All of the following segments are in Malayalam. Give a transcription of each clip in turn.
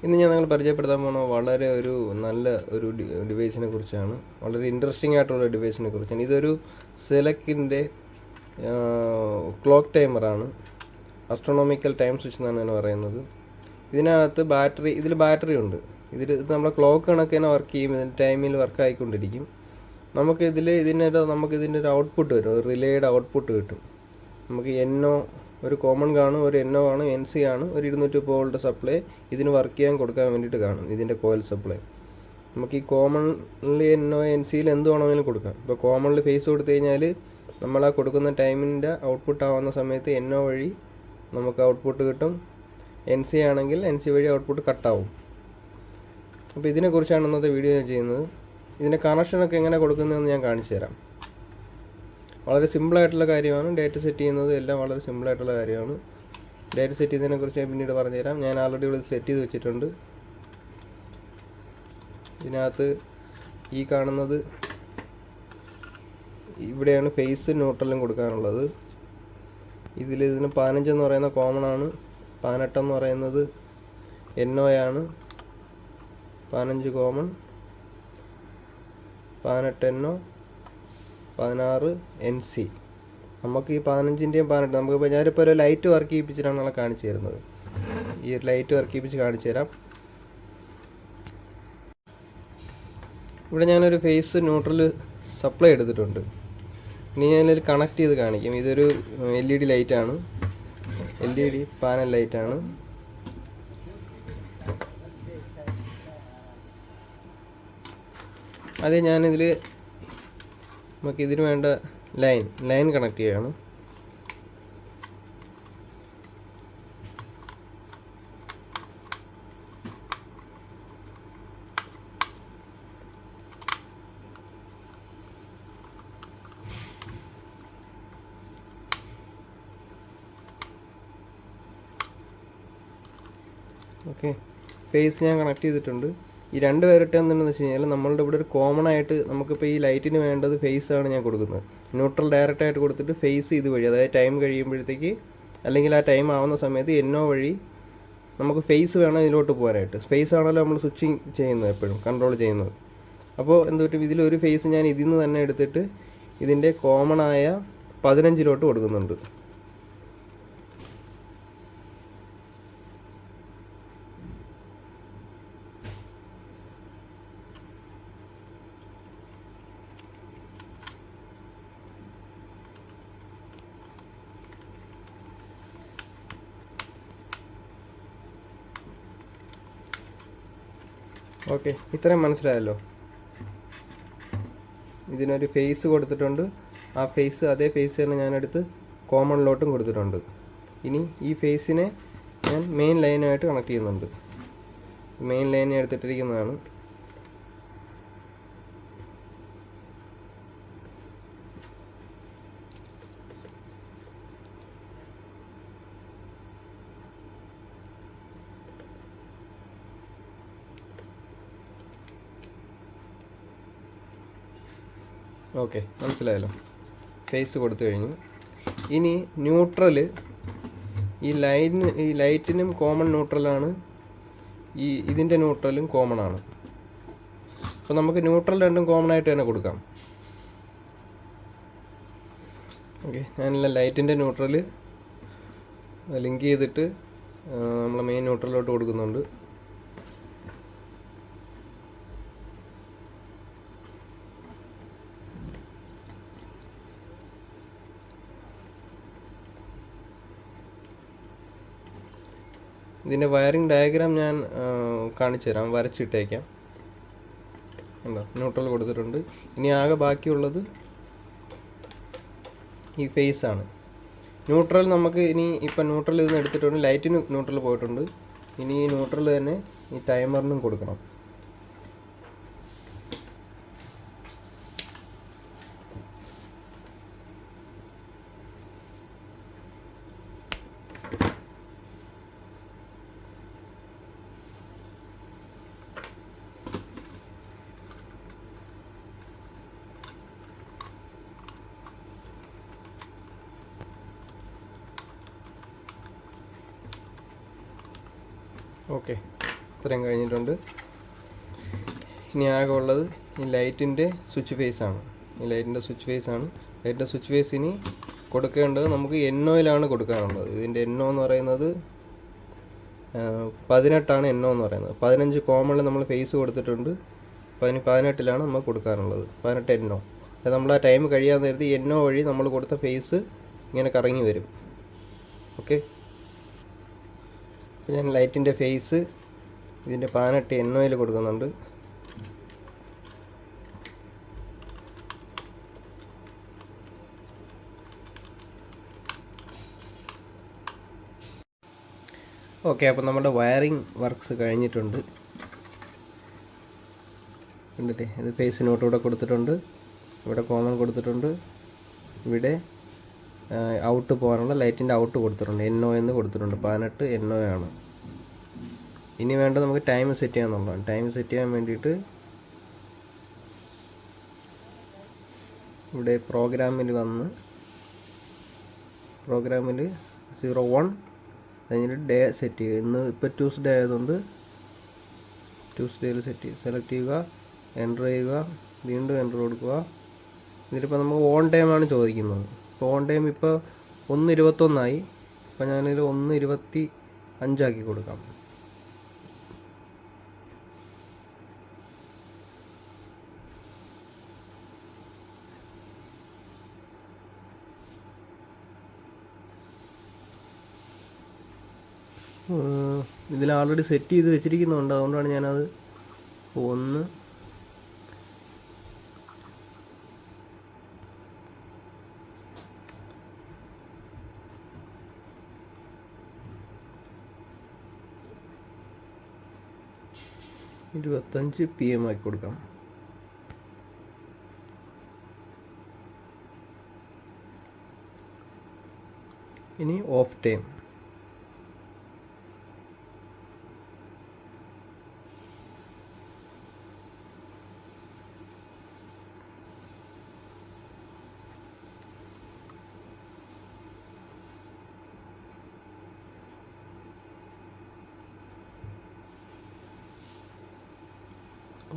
ഇന്ന് ഞാൻ നിങ്ങൾ പരിചയപ്പെടുത്താൻ പോകുന്ന വളരെ നല്ല ഒരു ഡിവൈസിനെ കുറിച്ചാണ്. വളരെ ഇൻട്രസ്റ്റിംഗ് ആയിട്ടുള്ള ഡിവൈസിനെ കുറിച്ചാണ്. ഇതൊരു സെലക്കിൻ്റെ ക്ലോക്ക് ടൈമറാണ്. അസ്ട്രോണോമിക്കൽ ടൈം സ്വിച്ച് എന്നാണ് ഞാൻ പറയുന്നത്. ഇതിനകത്ത് ബാറ്ററി ഉണ്ട്. ഇത് നമ്മളെ ക്ലോക്ക് കണക്ക് തന്നെ വർക്ക് ചെയ്യും. ഇതിൻ്റെ ടൈമിൽ വർക്ക് ആയിക്കൊണ്ടിരിക്കും. നമുക്കിതിൻ്റെ ഒരു ഔട്ട്പുട്ട് വരും. ഒരു റിലേയുടെ ഔട്ട്പുട്ട് കിട്ടും. നമുക്ക് ഒരു കോമൺ കാണും, ഒരു NO ആണ്, NC ആണ്, ഒരു 220 വോൾട്ട് സപ്ലൈ ഇതിന് വർക്ക് ചെയ്യാൻ കൊടുക്കാൻ വേണ്ടിയിട്ട് കാണും. ഇതിൻ്റെ കോയിൽ സപ്ലൈ നമുക്ക് ഈ കോമൺലി NO NCയിൽ എന്ത് വേണമെങ്കിലും കൊടുക്കാം. ഇപ്പോൾ കോമണിൽ ഫേസ് കൊടുത്തു കഴിഞ്ഞാൽ നമ്മൾ ആ കൊടുക്കുന്ന ടൈമിൻ്റെ ഔട്ട്പുട്ട് ആവുന്ന സമയത്ത് NO വഴി നമുക്ക് ഔട്ട്പുട്ട് കിട്ടും. NC ആണെങ്കിൽ NC വഴി ഔട്ട്പുട്ട് കട്ടാവും. അപ്പോൾ ഇതിനെക്കുറിച്ചാണ് ഇന്നത്തെ വീഡിയോ ചെയ്യുന്നത്. ഇതിൻ്റെ കണക്ഷനൊക്കെ എങ്ങനെ കൊടുക്കുന്നതെന്ന് ഞാൻ കാണിച്ചു തരാം. വളരെ സിമ്പിളായിട്ടുള്ള കാര്യമാണ്. ഡേറ്റ് സെറ്റ് ചെയ്യുന്നത് എല്ലാം വളരെ സിമ്പിളായിട്ടുള്ള കാര്യമാണ്. ഡേറ്റ് സെറ്റ് ചെയ്യുന്നതിനെക്കുറിച്ച് ഞാൻ പിന്നീട് പറഞ്ഞുതരാം. ഞാൻ ആൾറെഡി ഇവിടെ സെറ്റ് ചെയ്ത് വെച്ചിട്ടുണ്ട്. ഇതിനകത്ത് ഈ കാണുന്നത് ഇവിടെയാണ് ഫേസ് ന്യൂട്രലും കൊടുക്കാനുള്ളത്. ഇതിന് 15 എന്ന് പറയുന്ന കോമൺ ആണ്, 18 എന്ന് പറയുന്നത് NO ആണ്, 15 കോമൺ, 18 NO, 16 NC. നമുക്ക് ഈ 15ൻ്റെയും 18 നമുക്കിപ്പോൾ ഞാനിപ്പോൾ ഒരു ലൈറ്റ് വർക്ക് ചെയ്യിപ്പിച്ചിട്ടാണ് നമ്മളെ കാണിച്ചു തരുന്നത്. ഈ ഒരു ലൈറ്റ് വർക്ക് ചെയ്യിപ്പിച്ച് കാണിച്ചു തരാം. ഇവിടെ ഞാനൊരു ഫേസ് ന്യൂട്രൽ സപ്ലൈ എടുത്തിട്ടുണ്ട്. ഇനി ഞാനിതിൽ കണക്ട് ചെയ്ത് കാണിക്കും. ഇതൊരു LED ലൈറ്റാണ്, LED പാനൽ ലൈറ്റാണ്. അത് ഞാനിതിൽ നമുക്കിതിന് വേണ്ട ലൈൻ കണക്ട് ചെയ്യണം. ഓക്കെ, ഫേസ് ഞാൻ കണക്ട് ചെയ്തിട്ടുണ്ട്. ഈ രണ്ട് പേരിട്ട് എന്താണെന്ന് വെച്ച് കഴിഞ്ഞാൽ നമ്മളുടെ ഇവിടെ ഒരു കോമൺ ആയിട്ട് നമുക്കിപ്പോൾ ഈ ലൈറ്റിന് വേണ്ടത് ഫേസ് ആണ് ഞാൻ കൊടുക്കുന്നത്. ന്യൂട്രൽ ഡയറക്റ്റായിട്ട് കൊടുത്തിട്ട് ഫേസ് ഇതുവഴി, അതായത് ടൈം കഴിയുമ്പോഴത്തേക്ക് അല്ലെങ്കിൽ ആ ടൈം ആവുന്ന സമയത്ത് NO വഴി നമുക്ക് ഫേസ് വേണം ഇതിലോട്ട് പോകാനായിട്ട്. ഫേസ് ആണല്ലോ നമ്മൾ സ്വിച്ചിങ് ചെയ്യുന്നത്, എപ്പോഴും കൺട്രോൾ ചെയ്യുന്നത്. അപ്പോൾ എന്തുപറ്റും, ഇതിലൊരു ഫേസ് ഞാൻ ഇതിൽ നിന്ന് തന്നെ എടുത്തിട്ട് ഇതിൻ്റെ കോമൺ ആയ 15 കൊടുക്കുന്നുണ്ട്. ഓക്കെ, ഇത്രയും മനസ്സിലായല്ലോ. ഇതിനൊരു ഫേസ് കൊടുത്തിട്ടുണ്ട്. ആ ഫേസ് അതേ ഫേസ് തന്നെ ഞാനെടുത്ത് കോമണിലോട്ടും കൊടുത്തിട്ടുണ്ട്. ഇനി ഈ ഫേസിനെ ഞാൻ മെയിൻ ലൈനായിട്ട് കണക്ട് ചെയ്യുന്നുണ്ട്. മെയിൻ ലൈൻ എടുത്തിട്ടിരിക്കുന്നതാണ്. ഓക്കെ, മനസ്സിലായല്ലോ. ഫേസ് കൊടുത്തു കഴിഞ്ഞു. ഇനി ന്യൂട്രൽ, ഈ ലൈറ്റിനും കോമൺ ന്യൂട്രലാണ്, ഇതിൻ്റെ ന്യൂട്രലും കോമൺ ആണ്. അപ്പോൾ നമുക്ക് ന്യൂട്രൽ രണ്ടും കോമൺ ആയിട്ട് തന്നെ കൊടുക്കാം. ഓക്കെ, ഞാനെല്ലാം ലൈറ്റിൻ്റെ ന്യൂട്രൽ ലിങ്ക് ചെയ്തിട്ട് നമ്മൾ മെയിൻ ന്യൂട്രലിലോട്ട് കൊടുക്കുന്നുണ്ട്. ഇതിൻ്റെ വയറിംഗ് ഡയഗ്രാം ഞാൻ കാണിച്ചു തരാം, വരച്ചിട്ടേക്കാം. ഉണ്ടോ, ന്യൂട്രൽ കൊടുത്തിട്ടുണ്ട്. ഇനി ആകെ ബാക്കിയുള്ളത് ഈ ഫേസ് ആണ്. ന്യൂട്രൽ നമുക്ക് ഇപ്പം ന്യൂട്രൽ ഇതിന് എടുത്തിട്ടുണ്ട്. ലൈറ്റിന് ന്യൂട്രൽ പോയിട്ടുണ്ട്. ഇനി ഈ ന്യൂട്രൽ തന്നെ ഈ ടൈമറിനും കൊടുക്കണം. ഓക്കെ, ഇത്രയും കഴിഞ്ഞിട്ടുണ്ട്. ഇനി ആകെ ഉള്ളത് ഈ ലൈറ്റിൻ്റെ സ്വിച്ച് ഫേസാണ്. ലൈറ്റിൻ്റെ സ്വിച്ച് ഫേസ് ഇനി കൊടുക്കേണ്ടത് നമുക്ക് NOയിലാണ് കൊടുക്കാനുള്ളത്. ഇതിൻ്റെ NO എന്ന് പറയുന്നത് 18 NO എന്ന് പറയുന്നത്. 15 കോമണിൽ നമ്മൾ ഫേസ് കൊടുത്തിട്ടുണ്ട്. 18ലാണ് നമ്മൾ കൊടുക്കാനുള്ളത്. 18 NO. അത് നമ്മൾ ആ ടൈം കഴിയാൻ നേരത്ത് NO വഴി നമ്മൾ കൊടുത്ത ഫേസ് ഇങ്ങനെ കറങ്ങി വരും. ഓക്കെ, അപ്പോൾ ഞാൻ ലൈറ്റിൻ്റെ ഫേസ് ഇതിൻ്റെ 18 NOയിൽ കൊടുക്കുന്നുണ്ട്. ഓക്കെ, അപ്പോൾ നമ്മുടെ വയറിംഗ് വർക്ക്സ് കഴിഞ്ഞിട്ടുണ്ട്. കണ്ടില്ലേ, ഇത് ഫേസ് നോട്ട് ഇവിടെ കൊടുത്തിട്ടുണ്ട്, ഇവിടെ കോമൺ കൊടുത്തിട്ടുണ്ട്, ഇവിടെ ഔട്ട് പോകാനുള്ള ലൈറ്റിൻ്റെ ഔട്ട് കൊടുത്തിട്ടുണ്ട്. NO എന്ന് കൊടുത്തിട്ടുണ്ട്. 18 NO ആണ്. ഇനി വേണ്ടത് നമുക്ക് ടൈം സെറ്റ് ചെയ്യാന്നുള്ളതാണ്. ടൈം സെറ്റ് ചെയ്യാൻ വേണ്ടിയിട്ട് ഇവിടെ പ്രോഗ്രാമിൽ 01 കഴിഞ്ഞിട്ട് ഡേ സെറ്റ് ചെയ്യുക. ഇന്ന് ഇപ്പോൾ ട്യൂസ്ഡേ ആയതുകൊണ്ട് ട്യൂസ്ഡേയിൽ സെലക്ട് ചെയ്യുക, എൻ്റർ ചെയ്യുക, വീണ്ടും എൻ്റർ കൊടുക്കുക. ഇതിലിപ്പോൾ നമുക്ക് ഓൺ ടൈമാണ് ചോദിക്കുന്നത്. ഇപ്പോൾ ഓൺ ടൈം ഇപ്പോൾ 1:21 അപ്പോൾ ഞാനിതിൽ 1:25 കൊടുക്കാം. ഇതിൽ ആൾറെഡി സെറ്റ് ചെയ്ത് വെച്ചിരിക്കുന്നുണ്ട്, അതുകൊണ്ടാണ് ഞാനത് 1 25 PM ആക്കി കൊടുക്കാം. ഇനി ഓഫ് ടൈം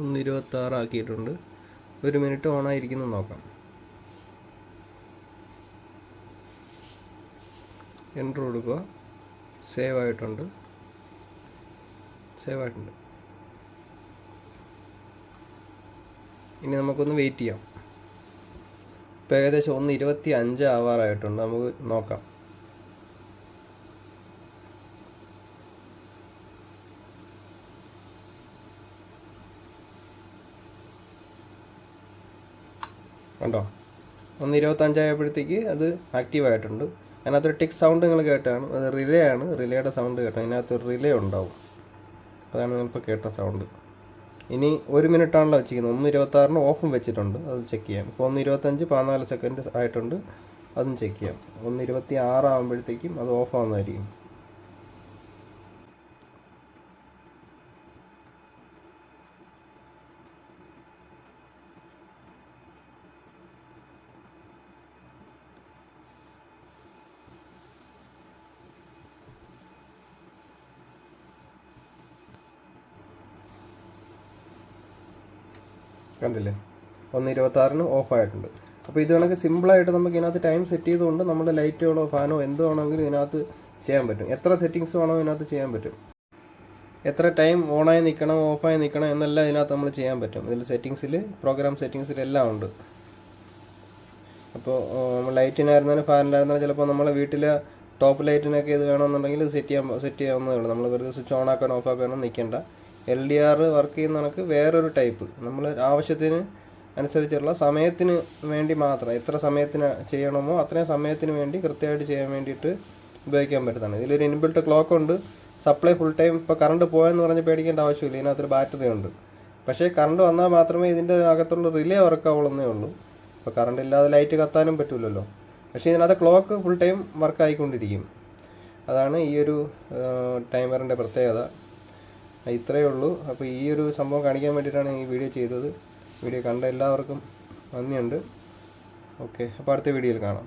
ഒന്ന് 26 ആക്കിയിട്ടുണ്ട്. 1 മിനിറ്റ് ഓണായിരിക്കുന്നു നോക്കാം. എൻ്റർ കൊടുക്കുക. സേവ് ആയിട്ടുണ്ട്. ഇനി നമുക്കൊന്ന് വെയിറ്റ് ചെയ്യാം. ഇപ്പോൾ ഏകദേശം 1:25 ആവാറായിട്ടുണ്ട്. നമുക്ക് നോക്കാം. കണ്ടോ, 1:25 ആയപ്പോഴത്തേക്ക് അത് ആക്റ്റീവ് ആയിട്ടുണ്ട്. അതിനകത്തൊരു ടിക്ക് സൗണ്ട് നിങ്ങൾ കേട്ടാണ്. അത് റിലേ ആണ്. റിലേയുടെ സൗണ്ട് കേട്ടോ. അതിനകത്തൊരു റിലേ ഉണ്ടാവും. അതാണ് നിങ്ങളിപ്പോൾ കേട്ട സൗണ്ട്. ഇനി 1 മിനിറ്റാണല്ലോ വെച്ചിരിക്കുന്നത്. 1:26 ഓഫും വെച്ചിട്ടുണ്ട്. അത് ചെക്ക് ചെയ്യാം. ഇപ്പോൾ 1:25 14 സെക്കൻഡ് ആയിട്ടുണ്ട്. അതും ചെക്ക് ചെയ്യാം. 1:26 ആകുമ്പോഴത്തേക്കും അത് ഓഫ് ആവുന്നതായിരിക്കും. കണ്ടില്ലേ, 1:26 ഓഫായിട്ടുണ്ട്. അപ്പോൾ ഇത് കണക്ക് സിമ്പിളായിട്ട് നമുക്ക് ഇതിനകത്ത് ടൈം സെറ്റ് ചെയ്തുകൊണ്ട് നമ്മുടെ ലൈറ്റുകളോ ഫാനോ എന്തോ ആണെങ്കിലും ഇതിനകത്ത് ചെയ്യാൻ പറ്റും. എത്ര സെറ്റിങ്സ് വേണോ ഇതിനകത്ത് ചെയ്യാൻ പറ്റും. എത്ര ടൈം ഓണായി നിൽക്കണം, ഓഫായി നിൽക്കണം എന്നെല്ലാം ഇതിനകത്ത് നമ്മൾ ചെയ്യാൻ പറ്റും. ഇതിൽ സെറ്റിങ്സിൽ, പ്രോഗ്രാം സെറ്റിങ്സിലെല്ലാം ഉണ്ട്. അപ്പോൾ ലൈറ്റിനായിരുന്നാലും ഫാനിലായിരുന്നാലും ചിലപ്പോൾ നമ്മളെ വീട്ടിലെ ടോപ്പ് ലൈറ്റിനൊക്കെ ഇത് വേണമെന്നുണ്ടെങ്കിൽ ഇത് സെറ്റ് ചെയ്യാവുന്നതേ ഉള്ളൂ. നമ്മൾ വെറുതെ സ്വിച്ച് ഓൺ ആക്കാനോ ഓഫ് ആക്കാനോ നിൽക്കേണ്ട. LDR വർക്ക് ചെയ്യുന്ന കണക്ക് വേറൊരു ടൈപ്പ്. നമ്മൾ ആവശ്യത്തിന് അനുസരിച്ചുള്ള സമയത്തിന് വേണ്ടി മാത്രം, എത്ര സമയത്തിന് ചെയ്യണമോ അത്രയും സമയത്തിന് വേണ്ടി കൃത്യമായിട്ട് ചെയ്യാൻ വേണ്ടിയിട്ട് ഉപയോഗിക്കാൻ പറ്റുന്നതാണ്. ഇതിലൊരു ഇൻബിൽട്ട് ക്ലോക്ക് ഉണ്ട്. Supply full time. ഇപ്പോൾ കറണ്ട് പോയെന്ന് പറഞ്ഞ് പേടിക്കേണ്ട ആവശ്യമില്ല. ഇതിനകത്തൊരു ബാറ്ററി ഉണ്ട്. പക്ഷേ കറണ്ട് വന്നാൽ മാത്രമേ ഇതിൻ്റെ അകത്തുള്ള റിലേ വർക്കാവുള്ളന്നേ ഉള്ളൂ. ഇപ്പോൾ കറണ്ട് ഇല്ലാതെ ലൈറ്റ് കത്താനും പറ്റില്ലല്ലോ. പക്ഷേ ഇതിനകത്ത് ക്ലോക്ക് ഫുൾ ടൈം വർക്കായിക്കൊണ്ടിരിക്കും. അതാണ് ഈ ഒരു ടൈമറിൻ്റെ പ്രത്യേകത. ഇത്രയേ ഉള്ളൂ. അപ്പോൾ ഈ ഒരു സംഭവം കാണിക്കാൻ വേണ്ടിയിട്ടാണ് ഈ വീഡിയോ ചെയ്തത്. വീഡിയോ കണ്ട എല്ലാവർക്കും നന്ദിയുണ്ട്. ഓക്കെ, അപ്പോൾ അടുത്ത വീഡിയോയിൽ കാണാം.